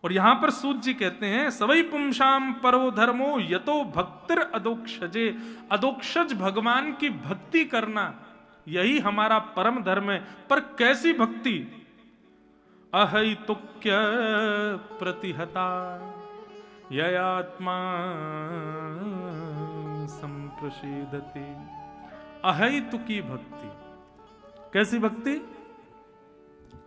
और यहां पर सूत जी कहते हैं सवई पुंसाम परो धर्मो यतो भक्तिर अदोक्षजे, अदोक्षज भगवान की भक्ति करना यही हमारा परम धर्म है। पर कैसी भक्ति? अहैतुक्य प्रतिहता ययात्मा संप्रसीदति। अहैतुकी भक्ति। कैसी भक्ति?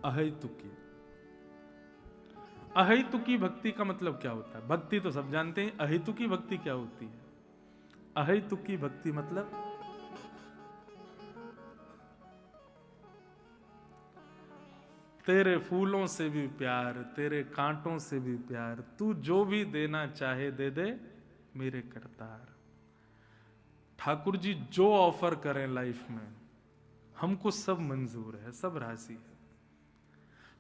अहैतुकी। अहैतुकी भक्ति का मतलब क्या होता है? भक्ति तो सब जानते हैं, अहैतुकी भक्ति क्या होती है? अहैतुकी भक्ति मतलब तेरे फूलों से भी प्यार, तेरे कांटों से भी प्यार, तू जो भी देना चाहे दे दे मेरे करतार। ठाकुर जी जो ऑफर करें लाइफ में हमको सब मंजूर है, सब राजी है।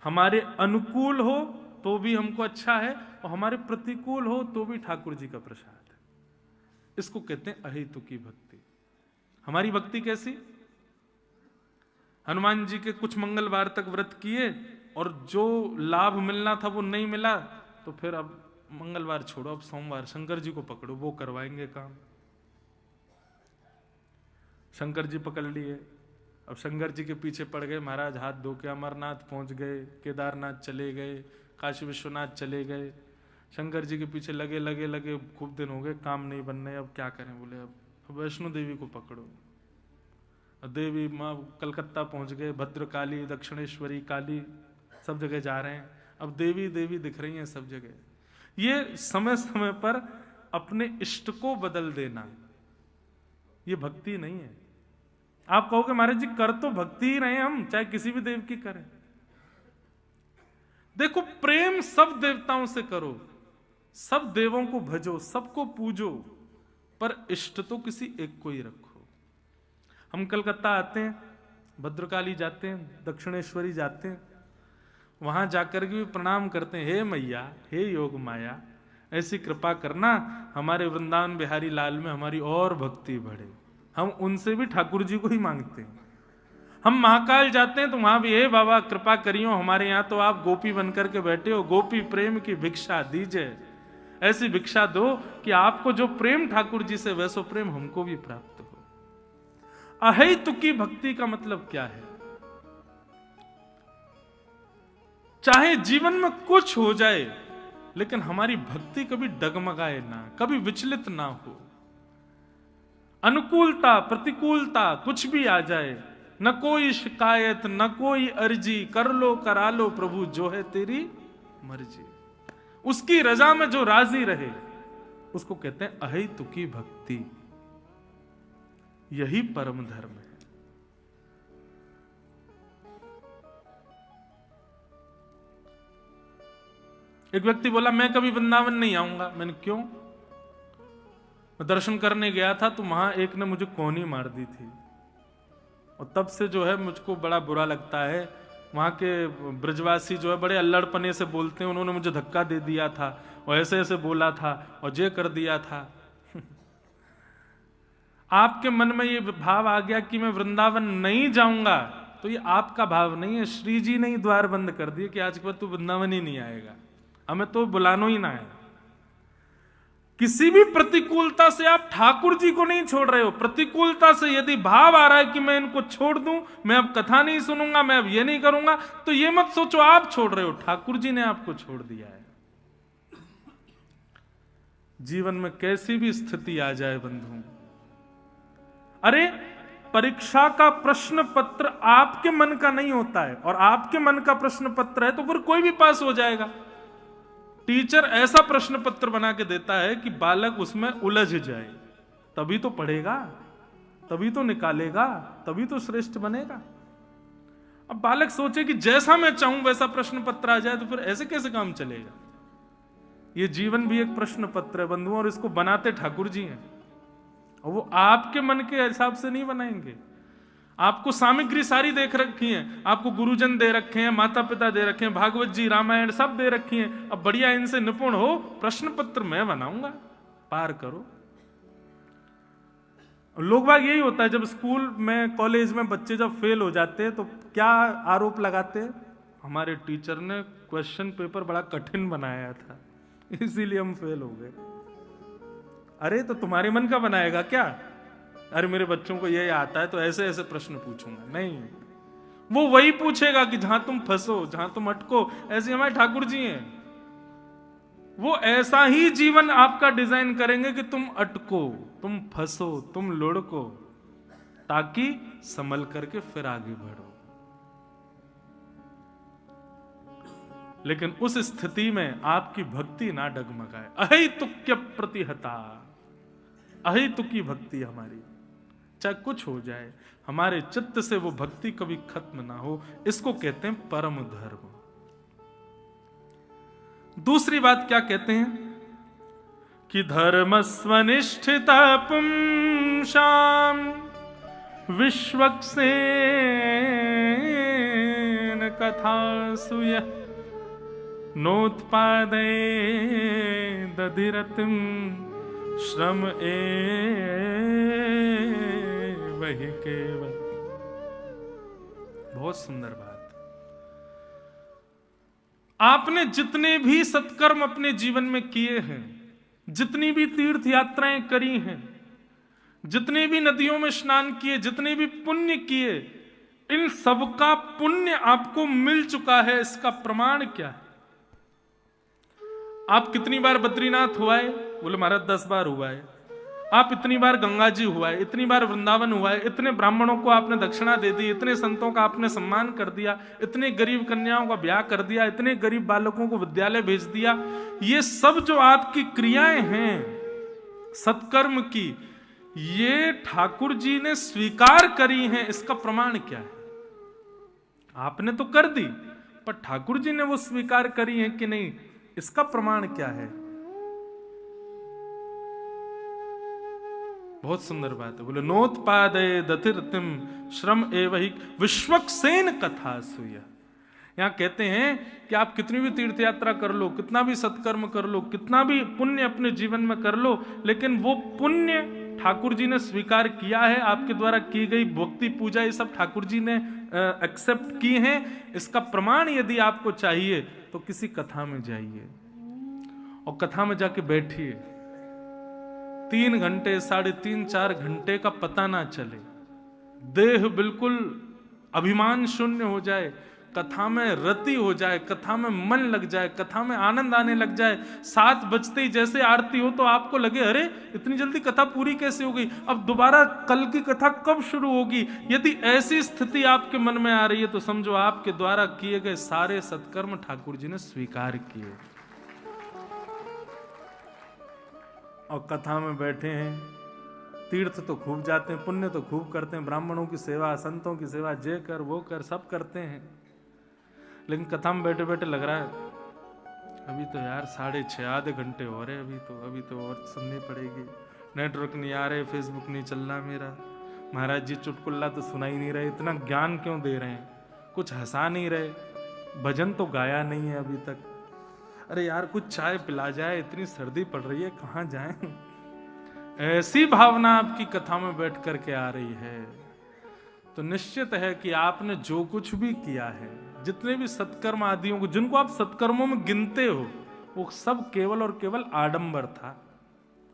हमारे अनुकूल हो तो भी हमको अच्छा है और हमारे प्रतिकूल हो तो भी ठाकुर जी का प्रसाद है। इसको कहते हैं अहेतुकी भक्ति। हमारी भक्ति कैसी? हनुमान जी के कुछ मंगलवार तक व्रत किए और जो लाभ मिलना था वो नहीं मिला, तो फिर अब मंगलवार छोड़ो, अब सोमवार शंकर जी को पकड़ो, वो करवाएंगे काम। शंकर जी पकड़ लिए, अब शंकर जी के पीछे पड़ गए महाराज, हाथ धो के अमरनाथ पहुंच गए, केदारनाथ चले गए, काशी विश्वनाथ चले गए। शंकर जी के पीछे लगे लगे लगे खूब दिन हो गए, काम नहीं बन रहे, अब क्या करें? बोले अब वैष्णो देवी को पकड़ो। देवी माँ कलकत्ता पहुंच गए, भद्रकाली, दक्षिणेश्वरी, काली, सब जगह जा रहे हैं। अब देवी देवी दिख रही हैं सब जगह। ये समय समय पर अपने इष्ट को बदल देना, ये भक्ति नहीं है। आप कहोगे महाराज जी कर तो भक्ति ही रहे हम, चाहे किसी भी देव की करें। देखो प्रेम सब देवताओं से करो, सब देवों को भजो, सबको पूजो, पर इष्ट तो किसी एक को ही रखो। हम कलकत्ता आते हैं, भद्रकाली जाते हैं, दक्षिणेश्वरी जाते हैं, वहां जाकर के भी प्रणाम करते हैं, हे मैया, हे योग माया, ऐसी कृपा करना हमारे वृंदावन बिहारी लाल में हमारी और भक्ति बढ़े। हम उनसे भी ठाकुर जी को ही मांगते हैं। हम महाकाल जाते हैं तो वहां भी हे बाबा कृपा करियो, हमारे यहाँ तो आप गोपी बनकर के बैठे हो, गोपी प्रेम की भिक्षा दीजिए, ऐसी भिक्षा दो कि आपको जो प्रेम ठाकुर जी से वैसो प्रेम हमको भी प्राप्त हो। अहेतुकी भक्ति का मतलब क्या है? चाहे जीवन में कुछ हो जाए लेकिन हमारी भक्ति कभी डगमगाए ना, कभी विचलित ना हो। अनुकूलता प्रतिकूलता कुछ भी आ जाए, न कोई शिकायत न कोई अर्जी, कर लो करा लो प्रभु जो है तेरी मर्जी। उसकी रजा में जो राजी रहे उसको कहते हैं अहेतुकी भक्ति। यही परम धर्म है। एक व्यक्ति बोला मैं कभी वृंदावन नहीं आऊंगा। मैंने क्यों? मैं दर्शन करने गया था तो वहां एक ने मुझे कोहनी मार दी थी और तब से जो है मुझको बड़ा बुरा लगता है। वहां के ब्रजवासी जो है बड़े अल्लड़पने से बोलते हैं, उन्होंने मुझे धक्का दे दिया था और ऐसे ऐसे बोला था और ये कर दिया था। आपके मन में ये भाव आ गया कि मैं वृंदावन नहीं जाऊंगा, तो ये आपका भाव नहीं है। श्री जी ने ही द्वार बंद कर दिए कि आज के बाद तू वृंदावन ही नहीं आएगा, हमें तो बुलानो ही ना है। किसी भी प्रतिकूलता से आप ठाकुर जी को नहीं छोड़ रहे हो। प्रतिकूलता से यदि भाव आ रहा है कि मैं इनको छोड़ दूं, मैं अब कथा नहीं सुनूंगा, मैं अब ये नहीं करूंगा, तो ये मत सोचो आप छोड़ रहे हो, ठाकुर जी ने आपको छोड़ दिया है। जीवन में कैसी भी स्थिति आ जाए बंधु, अरे परीक्षा का प्रश्न पत्र आपके मन का नहीं होता है और आपके मन का प्रश्न पत्र है तो फिर कोई भी पास हो जाएगा। टीचर ऐसा प्रश्न पत्र बना के देता है कि बालक उसमें उलझ जाए, तभी तो पढ़ेगा, तभी तो निकालेगा, तभी तो श्रेष्ठ बनेगा। अब बालक सोचे कि जैसा मैं चाहूं वैसा प्रश्न पत्र आ जाए तो फिर ऐसे कैसे काम चलेगा। ये जीवन भी एक प्रश्न पत्र है बंधुओं, और इसको बनाते ठाकुर जी हैं और वो आपके मन के हिसाब से नहीं बनाएंगे। आपको सामग्री सारी देख रखी है, आपको गुरुजन दे रखे हैं, माता पिता दे रखे हैं, भागवत जी रामायण सब दे रखी हैं। अब बढ़िया इनसे निपुण हो, प्रश्न पत्र मैं बनाऊंगा, पार करो। लोग बाग यही होता है, जब स्कूल में कॉलेज में बच्चे जब फेल हो जाते हैं तो क्या आरोप लगाते हैं? हमारे टीचर ने क्वेश्चन पेपर बड़ा कठिन बनाया था, इसीलिए हम फेल हो गए। अरे तो तुम्हारे मन का बनाएगा क्या? अरे मेरे बच्चों को ये आता है तो ऐसे ऐसे प्रश्न पूछूंगा, नहीं, वो वही पूछेगा कि जहां तुम फंसो, जहां तुम अटको। ऐसे हमारे ठाकुर जी हैं, वो ऐसा ही जीवन आपका डिजाइन करेंगे कि तुम अटको, तुम फंसो, तुम लुढ़को, ताकि संभल करके फिर आगे बढ़ो। लेकिन उस स्थिति में आपकी भक्ति ना डगमगाए। अहेतुक्य प्रतिहता, अहेतुकी भक्ति हमारी, चाहे कुछ हो जाए, हमारे चित्त से वो भक्ति कभी खत्म ना हो, इसको कहते हैं परम धर्म। दूसरी बात क्या कहते हैं कि धर्म स्वनिष्ठिता पुंसाम विश्वक्सेन कथा सुय नोत्पादे दधिरतिम श्रम वही केवल। बहुत सुंदर बात। आपने जितने भी सत्कर्म अपने जीवन में किए हैं, जितनी भी तीर्थ यात्राएं करी हैं, जितने भी नदियों में स्नान किए, जितने भी पुण्य किए, इन सबका पुण्य आपको मिल चुका है। इसका प्रमाण क्या है? आप कितनी बार बद्रीनाथ हुआ है? बोले महाराज 10 बार हुआ है। आप इतनी बार गंगा जी हुआ है, इतनी बार वृंदावन हुआ है, इतने ब्राह्मणों को आपने दक्षिणा दे दी, इतने संतों का आपने सम्मान कर दिया, इतने गरीब कन्याओं का ब्याह कर दिया, इतने गरीब बालकों को विद्यालय भेज दिया। ये सब जो आपकी क्रियाएं हैं सत्कर्म की, ये ठाकुर जी ने स्वीकार करी हैं। इसका प्रमाण क्या है? आपने तो कर दी, पर ठाकुर जी ने वो स्वीकार करी है कि नहीं, इसका प्रमाण क्या है? बहुत सुंदर बात है। बोले नोत्पादे दतिरतिम श्रम एवहि विश्वक्सेन कथा सुय। यहां कहते हैं कि आप कितनी भी तीर्थ यात्रा कर लो, कितना भी सत्कर्म कर लो, कितना भी पुण्य अपने जीवन में कर लो, लेकिन वो पुण्य ठाकुर जी ने स्वीकार किया है। आपके द्वारा की गई भक्ति पूजा, ये सब ठाकुर जी ने एक्सेप्ट की हैं। इसका प्रमाण यदि आपको चाहिए तो किसी कथा में जाइए और कथा में जाके बैठिए। 3 घंटे, 3.5, 4 घंटे का पता ना चले, देह बिल्कुल अभिमान शून्य हो जाए, कथा में रति हो जाए, कथा में मन लग जाए, कथा में आनंद आने लग जाए। 7 बजते ही जैसे आरती हो तो आपको लगे अरे इतनी जल्दी कथा पूरी कैसे हो गई, अब दोबारा कल की कथा कब शुरू होगी। यदि ऐसी स्थिति आपके मन में आ रही है तो समझो आपके द्वारा किए गए सारे सत्कर्म ठाकुर जी ने स्वीकार किए। और कथा में बैठे हैं, तीर्थ तो खूब जाते हैं, पुण्य तो खूब करते हैं, ब्राह्मणों की सेवा, संतों की सेवा, जे कर वो कर सब करते हैं, लेकिन कथा में बैठे बैठे लग रहा है अभी तो यार 6:30 आधे घंटे हो रहे, अभी तो और सुननी पड़ेगी, नेटवर्क नहीं आ रहे, फेसबुक नहीं चल रहा मेरा, महाराज जी चुटकुल्ला तो सुना ही नहीं रहे, इतना ज्ञान क्यों दे रहे हैं, कुछ हंसा नहीं रहे, भजन तो गाया नहीं है अभी तक, अरे यार कुछ चाय पिला जाए, इतनी सर्दी पड़ रही है, कहाँ जाएं। ऐसी भावना आपकी कथा में बैठ करके आ रही है तो निश्चित है कि आपने जो कुछ भी किया है, जितने भी सत्कर्म आदियों को, जिनको आप सत्कर्मों में गिनते हो, वो सब केवल और केवल आडंबर था,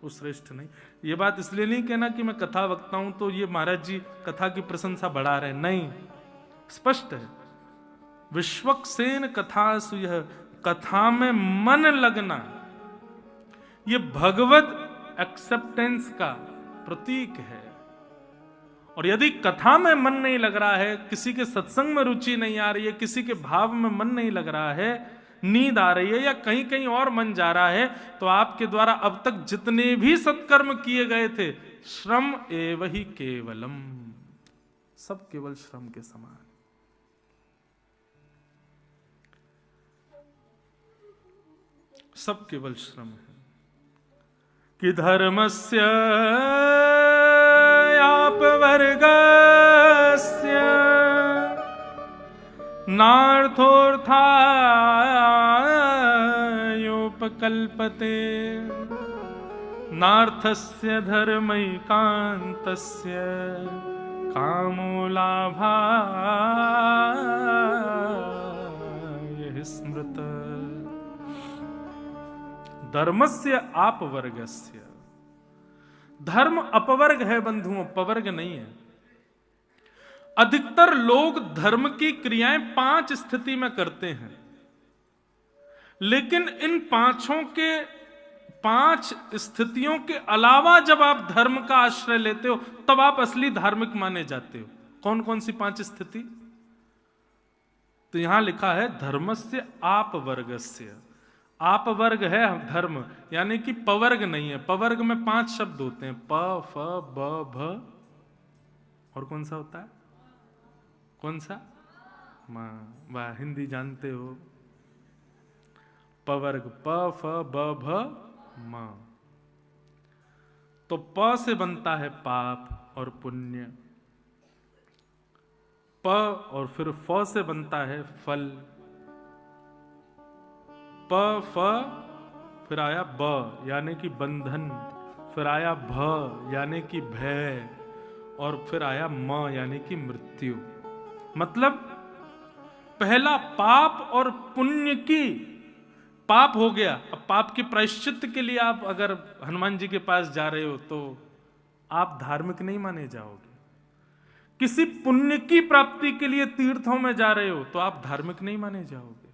वो श्रेष्ठ नहीं। ये बात इसलिए नहीं कहना कि मैं कथा वक्ता हूं तो ये महाराज जी कथा की प्रशंसा बढ़ा रहे, नहीं, स्पष्ट है। विश्वक्सेन कथा सुयः, कथा में मन लगना, ये भगवत एक्सेप्टेंस का प्रतीक है। और यदि कथा में मन नहीं लग रहा है, किसी के सत्संग में रुचि नहीं आ रही है, किसी के भाव में मन नहीं लग रहा है, नींद आ रही है या कहीं कहीं और मन जा रहा है, तो आपके द्वारा अब तक जितने भी सत्कर्म किए गए थे, श्रम एव ही केवलम, सब केवल श्रम के समान। सब केवल श्रम है। कि धर्मस्य अपवर्गस्य नार्थोऽर्थायोपकल्पते नार्थस्य धर्मैकान्तस्य कामो लाभात् स्मृत। धर्मस्य आपवर्गस्य। धर्म अपवर्ग है बंधुओं, पवर्ग नहीं है। अधिकतर लोग धर्म की क्रियाएं 5 स्थिति में करते हैं, लेकिन इन 5 स्थितियों के अलावा जब आप धर्म का आश्रय लेते हो तब आप असली धार्मिक माने जाते हो। कौन कौन सी 5 स्थिति? तो यहां लिखा है धर्मस्य आपवर्गस्य। आपवर्ग है धर्म, यानी कि पवर्ग नहीं है। पवर्ग में 5 शब्द होते हैं, प, फ, ब, भ, और कौन सा होता है? कौन सा? मां। वाह, हिंदी जानते हो। पवर्ग प, फ, ब, भ, म। तो प से बनता है पाप और पुण्य, प और फिर फ से बनता है फल, प फ फिर आया ब यानी कि बंधन, फिर आया भ यानी कि भय, और फिर आया म यानी कि मृत्यु। मतलब पहला पाप और पुण्य की, पाप हो गया। अब पाप के प्रायश्चित के लिए आप अगर हनुमान जी के पास जा रहे हो तो आप धार्मिक नहीं माने जाओगे। किसी पुण्य की प्राप्ति के लिए तीर्थों में जा रहे हो तो आप धार्मिक नहीं माने जाओगे।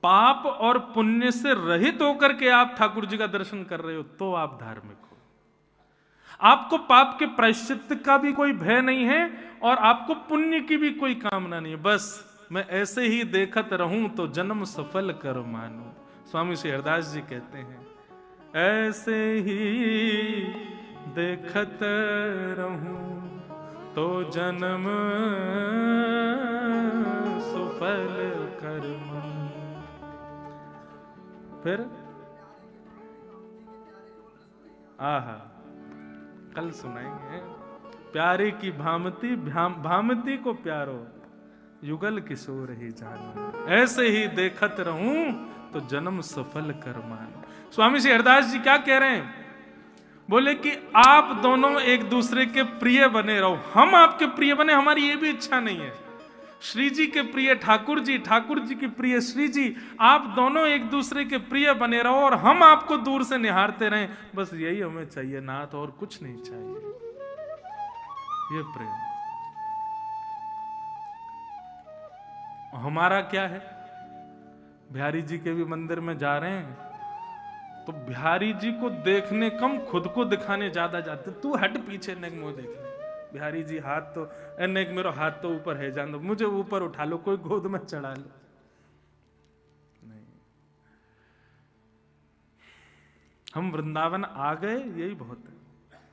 पाप और पुण्य से रहित होकर के आप ठाकुर जी का दर्शन कर रहे हो तो आप धार्मिक हो। आपको पाप के प्रायश्चित का भी कोई भय नहीं है और आपको पुण्य की भी कोई कामना नहीं है। बस मैं ऐसे ही देखत रहूं तो जन्म सफल कर मानूं। स्वामी श्री हरदास जी कहते हैं ऐसे ही देखत रहूं तो जन्म सफल कर मानूं। फिर आहा, कल सुनाएंगे। प्यारे की भामती, भामती को प्यारो युगल किशोर ही जानो। ऐसे ही देखत रहूं तो जन्म सफल कर मानो। स्वामी श्री हरदास जी क्या कह रहे हैं? बोले कि आप दोनों एक दूसरे के प्रिय बने रहो। हम आपके प्रिय बने, हमारी ये भी इच्छा नहीं है। श्री जी के प्रिय ठाकुर जी, ठाकुर जी के प्रिय श्री जी, आप दोनों एक दूसरे के प्रिय बने रहो और हम आपको दूर से निहारते रहें। बस यही हमें चाहिए, नाथ, और कुछ नहीं चाहिए। ये प्रेम। हमारा क्या है? बिहारी जी के भी मंदिर में जा रहे हैं तो बिहारी जी को देखने कम खुद को दिखाने ज्यादा जाते। तू हट पीछे, नेक मुंह देखने। बिहारी जी हाथ तो नेक, मेरा हाथ तो ऊपर है, जान दो, मुझे ऊपर उठा लो, कोई गोद में चढ़ा लो। नहीं, हम वृंदावन आ गए, यही बहुत है।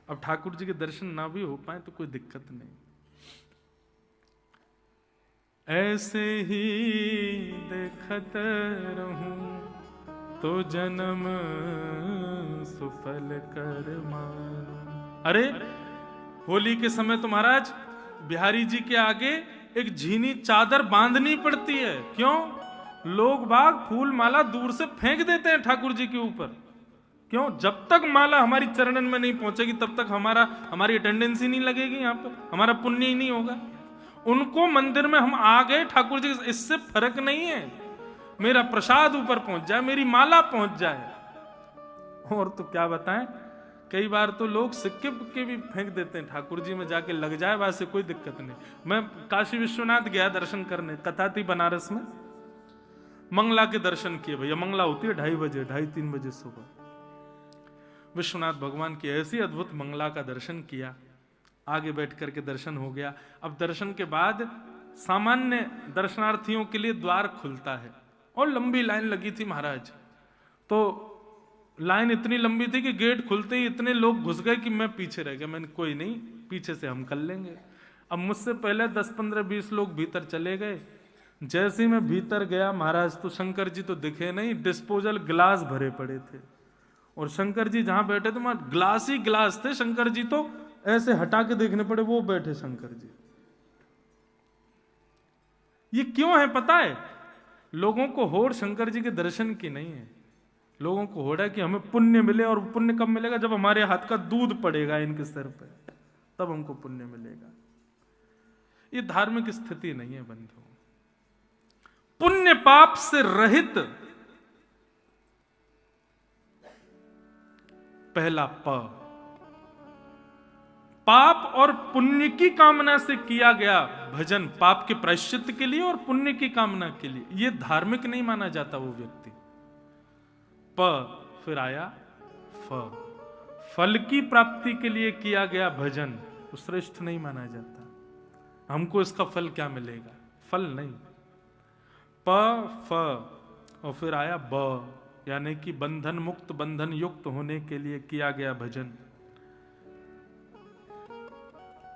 अब ठाकुर जी के दर्शन ना भी हो पाए तो कोई दिक्कत नहीं। ऐसे ही देखत रहूं तो जन्म सुफल कर मानो। अरे होली के समय तो महाराज बिहारी जी के आगे एक झीनी चादर बांधनी पड़ती है। क्यों? लोग बाग फूल माला दूर से फेंक देते हैं ठाकुर जी के ऊपर। क्यों? जब तक माला हमारी चरणन में नहीं पहुंचेगी तब तक हमारी अटेंडेंस ही नहीं लगेगी, यहाँ पर हमारा पुण्य ही नहीं होगा। उनको मंदिर में हम आ गए ठाकुर जी, इससे फर्क नहीं है। मेरा प्रसाद ऊपर पहुंच जाए, मेरी माला पहुंच जाए। और तो क्या बताएं, कई बार तो लोग सिक्के पुक्के भी फेंक देते हैं, ठाकुर जी में जाके लग जाए, वैसे कोई दिक्कत नहीं। मैं काशी विश्वनाथ गया दर्शन करने, कथा थी बनारस में, मंगला के दर्शन किए। भैया मंगला होती है 2:30 बजे, 2:30-3 बजे सुबह। विश्वनाथ भगवान की ऐसी अद्भुत मंगला का दर्शन किया, आगे बैठ करके दर्शन हो गया। अब दर्शन के बाद सामान्य दर्शनार्थियों के लिए द्वार खुलता है और लंबी लाइन लगी थी महाराज। तो लाइन इतनी लंबी थी कि गेट खुलते ही इतने लोग घुस गए कि मैं पीछे रह गया। मैंने कोई नहीं, पीछे से हम कर लेंगे। अब मुझसे पहले 10, 15, 20 लोग भीतर चले गए। जैसे ही मैं भीतर गया महाराज, तो शंकर जी तो दिखे नहीं, डिस्पोजल गिलास भरे पड़े थे। और शंकर जी जहां बैठे थे वहां ग्लास ही ग्लास थे। शंकर जी तो ऐसे हटा के देखने पड़े, वो बैठे शंकर जी। ये क्यों है पता है? लोगों को होड़ शंकर जी के दर्शन की नहीं है, लोगों को होड़ है कि हमें पुण्य मिले। और पुण्य कब मिलेगा? जब हमारे हाथ का दूध पड़ेगा इनके सिर पे, तब हमको पुण्य मिलेगा। ये धार्मिक स्थिति नहीं है बंधु। पुण्य पाप से रहित, पहला प, पाप और पुण्य की कामना से किया गया भजन, पाप के प्रायश्चित के लिए और पुण्य की कामना के लिए, यह धार्मिक नहीं माना जाता वो व्यक्ति। प फिर आया फ, फल की प्राप्ति के लिए किया गया भजन तो श्रेष्ठ नहीं माना जाता। हमको इसका फल क्या मिलेगा, फल नहीं। प फ और फिर आया ब, यानी कि बंधन मुक्त, बंधन युक्त होने के लिए किया गया भजन।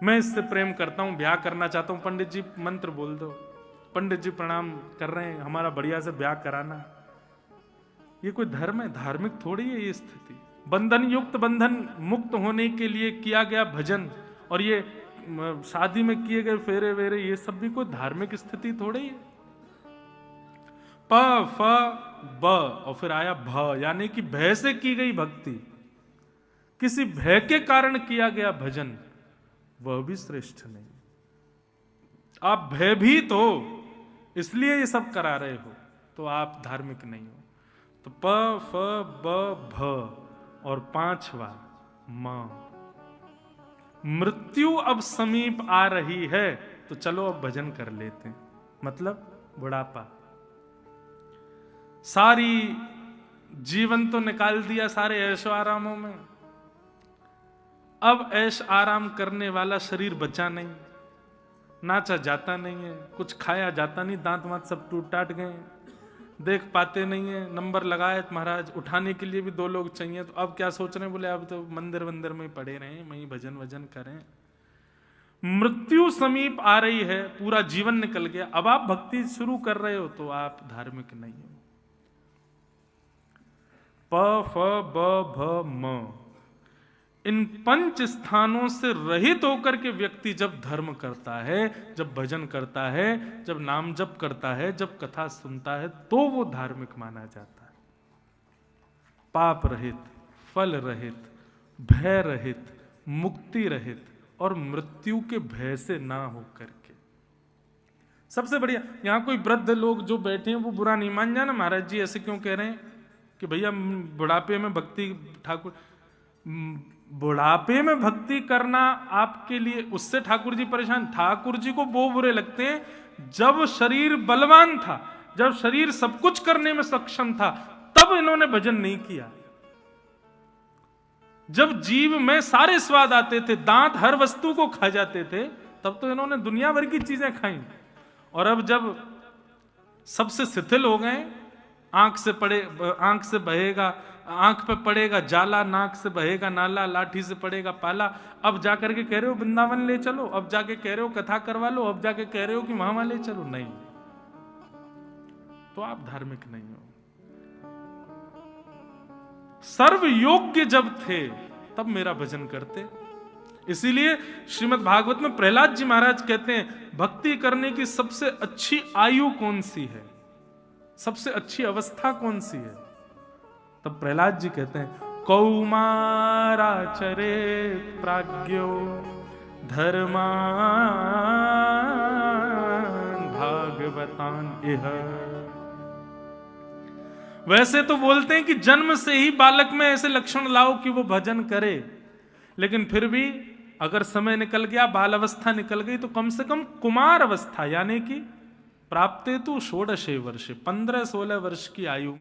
मैं इससे प्रेम करता हूं, ब्याह करना चाहता हूं, पंडित जी मंत्र बोल दो, पंडित जी प्रणाम कर रहे हैं, हमारा बढ़िया से ब्याह कराना। ये कोई धर्म है? धार्मिक थोड़ी है ये स्थिति। बंधन युक्त, बंधन मुक्त होने के लिए किया गया भजन, और ये शादी में किए गए फेरे वेरे, ये सब भी कोई धार्मिक स्थिति थोड़ी है। प फ ब और फिर आया भ, यानी कि भय से की गई भक्ति, किसी भय के कारण किया गया भजन, वह भी श्रेष्ठ नहीं। आप भयभीत हो इसलिए ये सब करा रहे हो, तो आप धार्मिक नहीं हो। तो प फ ब भ और पांचवा म, मृत्यु अब समीप आ रही है तो चलो अब भजन कर लेते हैं, मतलब बुढ़ापा। सारी जीवन तो निकाल दिया सारे ऐशो आरामों में, अब ऐश आराम करने वाला शरीर बचा नहीं, नाचा जाता नहीं है, कुछ खाया जाता नहीं, दांत वांत सब टूट टाट गए, देख पाते नहीं है, नंबर लगाए महाराज, उठाने के लिए भी 2 लोग चाहिए, तो अब क्या सोच रहे हैं, बोले अब तो मंदिर वंदिर में पड़े रहे, वहीं भजन वजन करें। मृत्यु समीप आ रही है, पूरा जीवन निकल गया, अब आप भक्ति शुरू कर रहे हो तो आप धार्मिक नहीं हो। प फ ब भ म, इन 5 स्थानों से रहित होकर के व्यक्ति जब धर्म करता है, जब भजन करता है, जब नाम जप करता है, जब कथा सुनता है, तो वो धार्मिक माना जाता है। पाप रहित, फल रहित, भय रहित, मुक्ति रहित और मृत्यु के भय से ना होकर के। सबसे बढ़िया, यहां कोई वृद्ध लोग जो बैठे हैं वो बुरा नहीं मान जाना, महाराज जी ऐसे क्यों कह रहे हैं कि भैया बुढ़ापे में भक्ति, ठाकुर बुढ़ापे में भक्ति करना आपके लिए, उससे ठाकुर जी परेशान। ठाकुर जी को वो बुरे लगते हैं जब शरीर बलवान था, जब शरीर सब कुछ करने में सक्षम था, तब इन्होंने भजन नहीं किया। जब जीव में सारे स्वाद आते थे, दांत हर वस्तु को खा जाते थे, तब तो इन्होंने दुनिया भर की चीजें खाई। और अब जब सबसे शिथिल हो गए, आंख से बहेगा, आंख पे पड़ेगा जाला, नाक से बहेगा नाला, लाठी से पड़ेगा पाला, अब जाकर के कह रहे हो वृंदावन ले चलो, अब जाके कह रहे हो कथा करवा लो, अब जाके कह रहे हो कि वहां ले चलो, नहीं, तो आप धार्मिक नहीं हो। सर्व योग्य जब थे तब मेरा भजन करते। इसीलिए श्रीमद् भागवत में प्रहलाद जी महाराज कहते हैं, भक्ति करने की सबसे अच्छी आयु कौन सी है, सबसे अच्छी अवस्था कौन सी है? तब प्रहलाद जी कहते हैं, कौमाराचरे प्राज्ञो धर्मान भागवतान इह। वैसे तो बोलते हैं कि जन्म से ही बालक में ऐसे लक्षण लाओ कि वो भजन करे, लेकिन फिर भी अगर समय निकल गया, बाल अवस्था निकल गई, तो कम से कम कुमार अवस्था यानी कि प्राप्ते तो 16 वर्षे, 15-16 वर्ष की आयु